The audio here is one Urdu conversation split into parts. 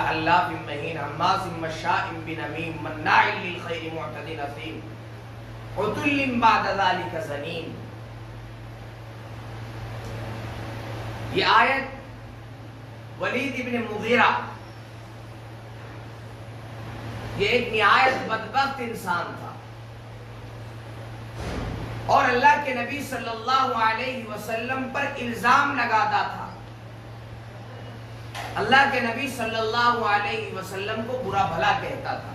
حلاف مہین ہماز مشاء بنمیم مناع للخیر معتد اثیم عتل بعد ذلک زنیم. یہ آیت ولید ابن مغیرہ یہ ایک نہایت بدبخت انسان تھا اور اللہ کے نبی صلی اللہ علیہ وسلم پر الزام لگاتا تھا. اللہ کے نبی صلی اللہ علیہ وسلم کو برا بھلا کہتا تھا.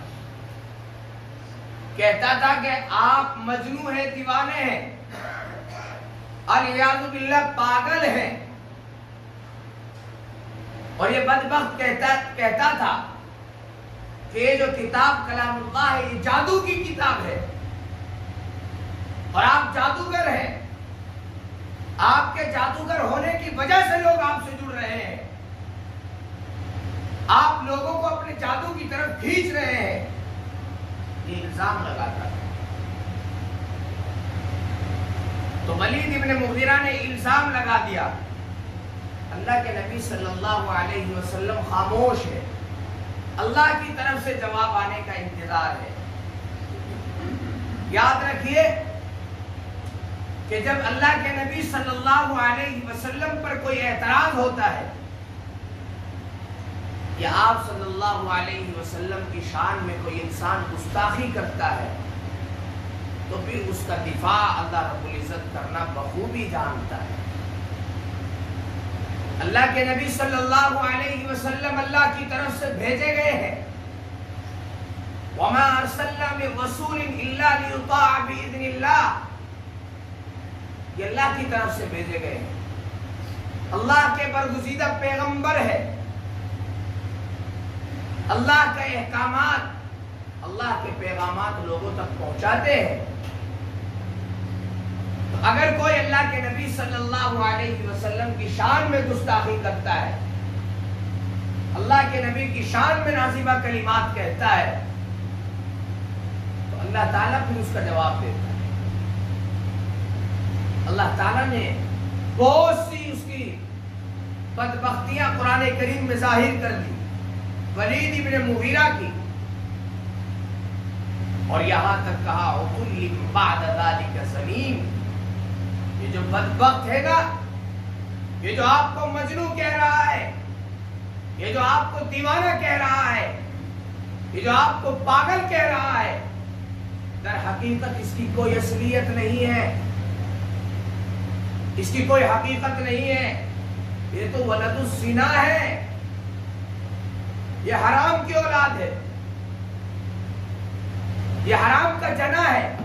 کہتا تھا کہ آپ مجنون ہیں، دیوانے ہیں، والعیاذ باللہ پاگل ہیں. اور یہ بدبخت کہتا تھا کہ یہ جو کتاب کلام اللہ ہے یہ جادو کی کتاب ہے اور آپ جادوگر ہیں. آپ کے جادوگر ہونے کی وجہ سے لوگ آپ سے جڑ رہے ہیں، آپ لوگوں کو اپنے جادو کی طرف کھینچ رہے ہیں. یہ الزام لگاتا ہے. تو ولید ابن مغیرہ نے الزام لگا دیا. اللہ کے نبی صلی اللہ علیہ وسلم خاموش ہے، اللہ کی طرف سے جواب آنے کا انتظار ہے. یاد رکھیے کہ جب اللہ کے نبی صلی اللہ علیہ وسلم پر کوئی اعتراض ہوتا ہے یا آپ صلی اللہ علیہ وسلم کی شان میں کوئی انسان گستاخی کرتا ہے تو پھر اس کا دفاع اللہ رب العزت کرنا بخوبی جانتا ہے. اللہ کے نبی صلی اللہ علیہ وسلم اللہ کی طرف سے بھیجے گئے ہیں. وَمَا أَرْسَلْنَا مِن رَّسُولٍ إِلَّا لِيُطَاعَ بِإِذْنِ اللَّهِ. یہ اللہ کی طرف سے بھیجے گئے ہیں، اللہ کے برگزیدہ پیغمبر ہے. اللہ کے احکامات، اللہ کے پیغامات لوگوں تک پہنچاتے ہیں. اگر کوئی اللہ کے نبی صلی اللہ علیہ وسلم کی شان میں گستاخی کرتا ہے، اللہ کے نبی کی شان میں نازیبہ کلمات کہتا ہے تو اللہ تعالیٰ پھر اس کا جواب دیتا ہے. اللہ تعالیٰ نے بہت سی اس کی بدبختیاں قرآن کریم میں ظاہر کر دی ولید ابن مغیرہ کی، اور یہاں تک کہا عتل بعد ذلک زنیم. یہ جو بدبخت ہے نا، یہ جو آپ کو مجنون کہہ رہا ہے، یہ جو آپ کو دیوانہ کہہ رہا ہے، یہ جو آپ کو پاگل کہہ رہا ہے، در حقیقت اس کی کوئی اصلیت نہیں ہے، اس کی کوئی حقیقت نہیں ہے. یہ تو ولد الزنا ہے، یہ حرام کی اولاد ہے، یہ حرام کا جنا ہے.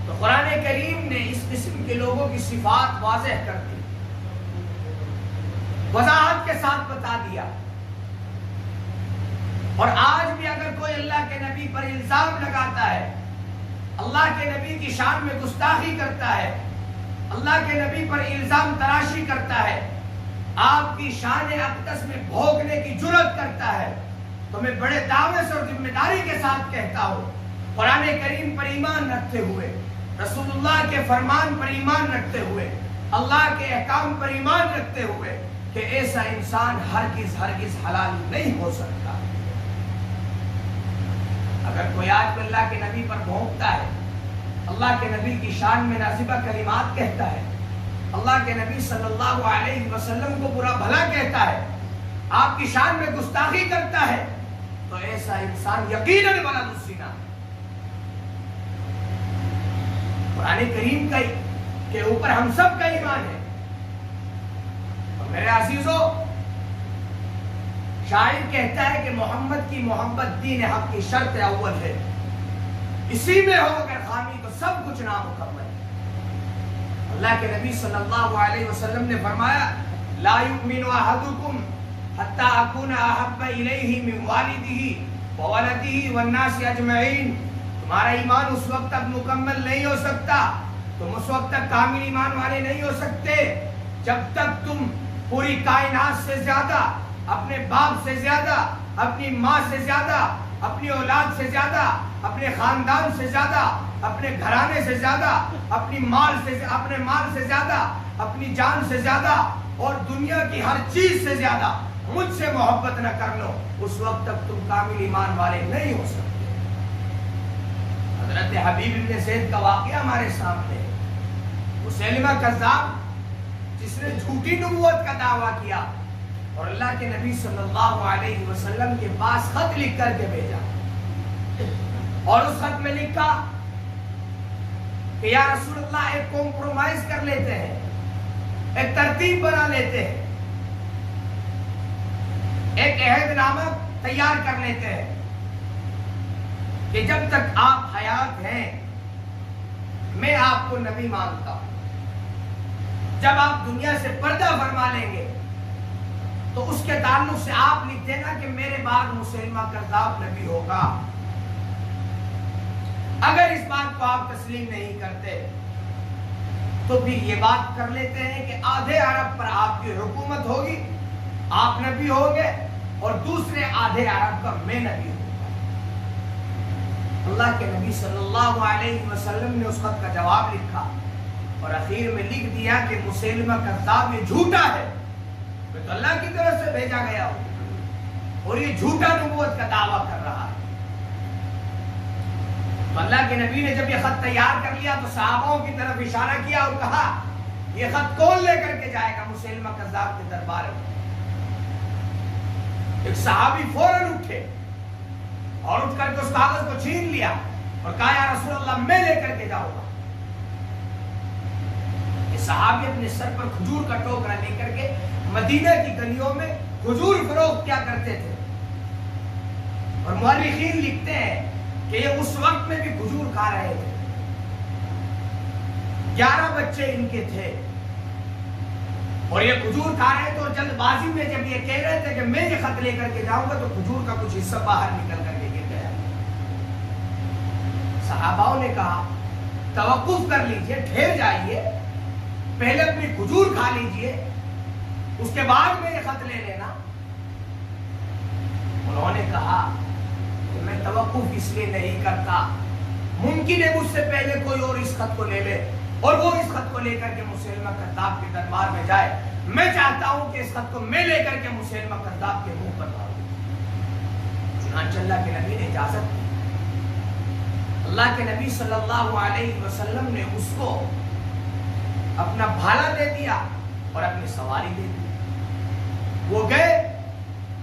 تو قرآن کریم نے اس قسم کے لوگوں کی صفات واضح کر دی، وضاحت کے ساتھ بتا دیا. اور آج بھی اگر کوئی اللہ کے نبی پر الزام لگاتا ہے، اللہ کے نبی کی شان میں گستاخی کرتا ہے، اللہ کے نبی پر الزام تراشی کرتا ہے، آپ کی شان اقدس میں بھونکنے کی جرات کرتا ہے، تو میں بڑے دعوے سے اور ذمہ داری کے ساتھ کہتا ہوں، قرآن کریم پر ایمان رکھتے ہوئے، رسول اللہ کے فرمان پر ایمان رکھتے ہوئے، اللہ کے احکام پر ایمان رکھتے ہوئے کہ ایسا انسان ہرگز حلال نہیں ہو سکتا. اگر کوئی آج اللہ کے نبی پر بھونکتا ہے، اللہ کے نبی کی شان میں نازبہ کلمات کہتا ہے، اللہ کے نبی صلی اللہ علیہ وسلم کو برا بھلا کہتا ہے، آپ کی شان میں گستاخی کرتا ہے، تو ایسا انسان یقیناً ولد الزنا. قرآن کریم کے اوپر ہم سب کا ایمان ہے. اور میرے عزیزوں، شاعر کہتا ہے کہ محمد کی محبت دین حق کی شرط اول ہے، اسی میں ہو اگر خامی تو سب کچھ نامکمل ہے. اللہ کے نبی صلی اللہ علیہ وسلم نے فرمایا لا یؤمن احدکم حتی اکون احب الیہ من والدہ وولدہ والناس اجمعین. تمہارا ایمان اس وقت تک مکمل نہیں ہو سکتا، تم اس وقت تک کامل ایمان والے نہیں ہو سکتے جب تک تم پوری کائنات سے زیادہ، اپنے باپ سے زیادہ، اپنی ماں سے زیادہ، اپنی اولاد سے زیادہ، اپنے خاندان سے زیادہ، اپنے گھرانے سے زیادہ، اپنے مال سے زیادہ، اپنی جان سے زیادہ اور دنیا کی ہر چیز سے زیادہ مجھ سے محبت نہ کر لو، اس وقت تک تم کامل ایمان والے نہیں ہو سکتے۔ حضرت حبیب بن زید کا واقعہ ہمارے سامنے ہے۔ مسیلمہ کذاب جس نے جھوٹی نبوت کا دعویٰ کیا اور اللہ کے نبی صلی اللہ علیہ وسلم کے پاس خط لکھ کر کے بھیجا، اور اس خط میں لکھا کہ یا رسول اللہ ایک کمپرومائز کر لیتے ہیں، ایک ترتیب بنا لیتے ہیں، ایک عہد نامہ تیار کر لیتے ہیں کہ جب تک آپ حیات ہیں میں آپ کو نبی مانتا ہوں، جب آپ دنیا سے پردہ فرما لیں گے تو اس کے تعلق سے آپ لکھ دینا کہ میرے بعد مسیلمہ کذاب نبی ہوگا۔ اگر اس بات کو آپ تسلیم نہیں کرتے تو پھر یہ بات کر لیتے ہیں کہ آدھے عرب پر آپ کی حکومت ہوگی، آپ نبی ہوگے، اور دوسرے آدھے عرب کا میں نبی ہوں۔ اللہ کے نبی صلی اللہ علیہ وسلم نے اس خط کا جواب لکھا اور اخیر میں لکھ دیا کہ مسیلمہ کذاب یہ جھوٹا ہے، میں تو اللہ کی طرف سے بھیجا گیا ہوں اور یہ جھوٹا نبوت کا دعویٰ کر رہا ہے۔ تو اللہ کے نبی نے جب یہ خط تیار کر لیا تو صحابوں کی طرف اشارہ کیا اور کہا یہ خط کون لے کر کے جائے گا مسیلمہ کذاب کے دربار میں؟ ایک صحابی فوراً اٹھے اور اٹھ کر کے اس کاغذ کو چھین لیا اور کہا یا رسول اللہ میں لے کر کے جاؤں گا۔ یہ صحابی اپنے سر پر کھجور کا ٹوکرا لے کر کے مدینہ کی گلیوں میں کھجور فروخت کیا کرتے تھے، اور مورخین لکھتے ہیں کہ یہ اس وقت میں بھی کھجور کھا رہے تھے۔ 11 بچے ان کے تھے اور یہ کھجور کھا رہے تھے، اور جلد بازی میں جب یہ کہہ رہے تھے کہ میں یہ خط لے کر کے جاؤں گا تو کھجور کا کچھ حصہ باہر نکل کر کے گر گیا۔ صحاباؤں نے کہا توقف کر لیجئے، ٹھہر جائیے، پہلے اپنی کھجور کھا لیجئے، اس کے بعد میں یہ خط لے لینا۔ انہوں نے کہا کہ میں توقف اس لیے نہیں کرتا، ممکن ہے مجھ سے پہلے کوئی اور اس خط کو لے لے اور وہ اس خط کو لے کر کے مسیلمہ کذاب کے دربار میں جائے، میں چاہتا ہوں کہ اس خط کو میں لے کر کے مسیلمہ کذاب کے منہ پر ڈالوں۔ چنانچہ اللہ کے نبی نے اجازت دی، اللہ کے نبی صلی اللہ علیہ وسلم نے اس کو اپنا بھالا دے دیا اور اپنی سواری دے دی۔ وہ گئے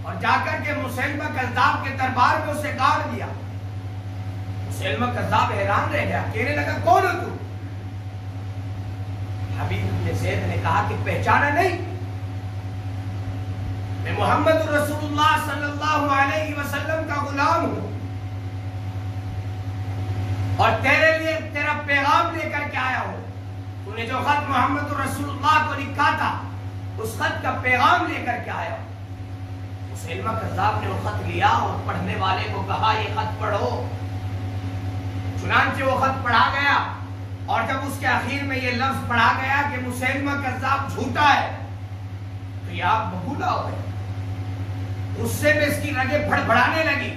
اور جا کر کے مسیلمہ کذاب کے دربار میں اسے گاڑ دیا۔ مسیلمہ کذاب حیران رہ گیا، کہنے لگا کون ہو تو؟ حبیب بن زید نے کہا کہ پہچانا نہیں؟ میں محمد رسول اللہ صلی اللہ علیہ وسلم کا غلام ہوں اور تیرے لیے تیرا پیغام لے کر کے آیا ہوں۔ تو نے جو خط محمد رسول اللہ کو لکھا تھا اس خط کا پیغام لے کر کے آیا ہوں۔ مسیلمہ کذاب نے وہ خط لیا اور پڑھنے والے کو کہا یہ خط پڑھو۔ چنانچہ وہ خط پڑھا گیا، اور جب اس کے آخر میں یہ لفظ پڑھا گیا کہ مسیلمہ کذاب جھوٹا ہے تو یہ آپ بھولا ہو گئے۔ غصے میں اس کی رگیں بھڑبڑانے لگی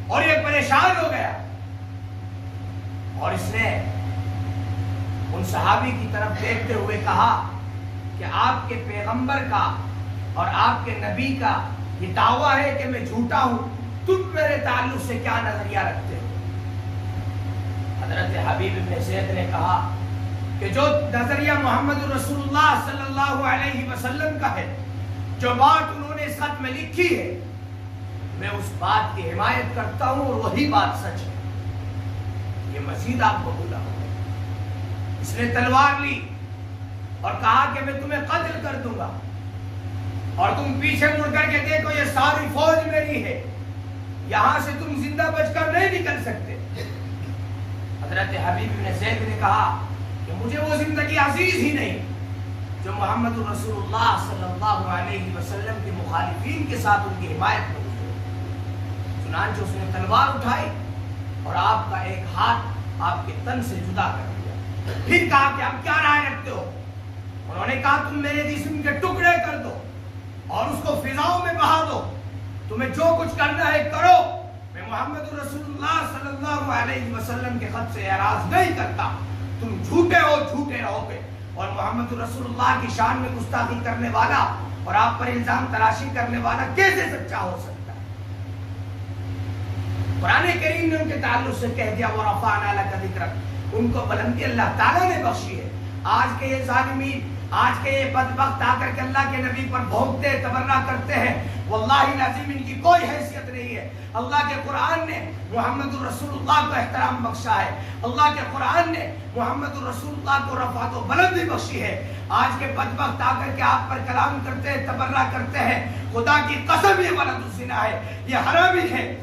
اور یہ پریشان ہو گیا، اور اس نے ان صحابی کی طرف دیکھتے ہوئے کہا کہ آپ کے پیغمبر کا اور آپ کے نبی کا یہ دعویٰ ہے کہ میں جھوٹا ہوں، تم میرے تعلق سے کیا نظریہ رکھتے ہو؟ حضرت حبیب بن زید نے کہا کہ جو نظریہ محمد رسول اللہ صلی اللہ علیہ وسلم کا ہے، جو بات انہوں نے اس خط میں لکھی ہے، میں اس بات کی حمایت کرتا ہوں اور وہی بات سچ ہے۔ یہ مزید آپ کو بولا ہو۔ اس نے تلوار لی اور کہا کہ میں تمہیں قتل کر دوں گا، اور تم پیچھے مڑ کر کے دیکھو یہ ساری فوج میری ہے، یہاں سے تم زندہ بچ کر نہیں نکل سکتے۔ حضرت حبیب بن زید نے کہا کہ مجھے وہ زندگی عزیز ہی نہیں جو محمد رسول اللہ صلی اللہ علیہ وسلم کے مخالفین کے ساتھ ان کی حمایت میں گزری۔ چنانچہ اس نے تلوار اٹھائی اور آپ کا ایک ہاتھ آپ کے تن سے جدا کر دیا۔ پھر کہا کہ آپ کیا رائے رکھتے ہو؟ انہوں نے کہا تم میرے جسم کے ٹکڑے کر دو اور اس کو فضاؤں میں بہا دو، تمہیں جو کچھ کرنا ہے کرو، میں محمد رسول اللہ صلی اللہ علیہ وسلم کے خط سے اعراض نہیں کرتا، تم جھوٹے ہو، جھوٹے رہو گے، اور محمد رسول اللہ کی شان میں گستاخی کرنے والا اور آپ پر الزام تراشی کرنے والا کیسے سچا ہو سکتا ہے؟ قرآن کریم نے ان کے تعلق سے کہہ دیا وَرَفَعْنَا لَكَ ذِكْرَكَ، ان کو بلندی اللہ تعالیٰ نے بخشی ہے۔ آج کے یہ ظالمین، آج کے یہ بدبخت آ کر کے اللہ کے نبی پر بھونکتے تبرہ کرتے ہیں، واللہ العظیم ان کی کوئی حیثیت نہیں ہے۔ اللہ کے قرآن نے محمد الرسول اللہ کو احترام بخشا ہے، اللہ کے قرآن نے محمد الرسول اللہ کو رفعت و بلندی بخشی ہے۔ آج کے بدبخت آ کر کے آپ پر کلام کرتے ہیں، تبرہ کرتے ہیں، خدا کی قسم یہ ولد الزنا ہے، یہ حرامی ہے۔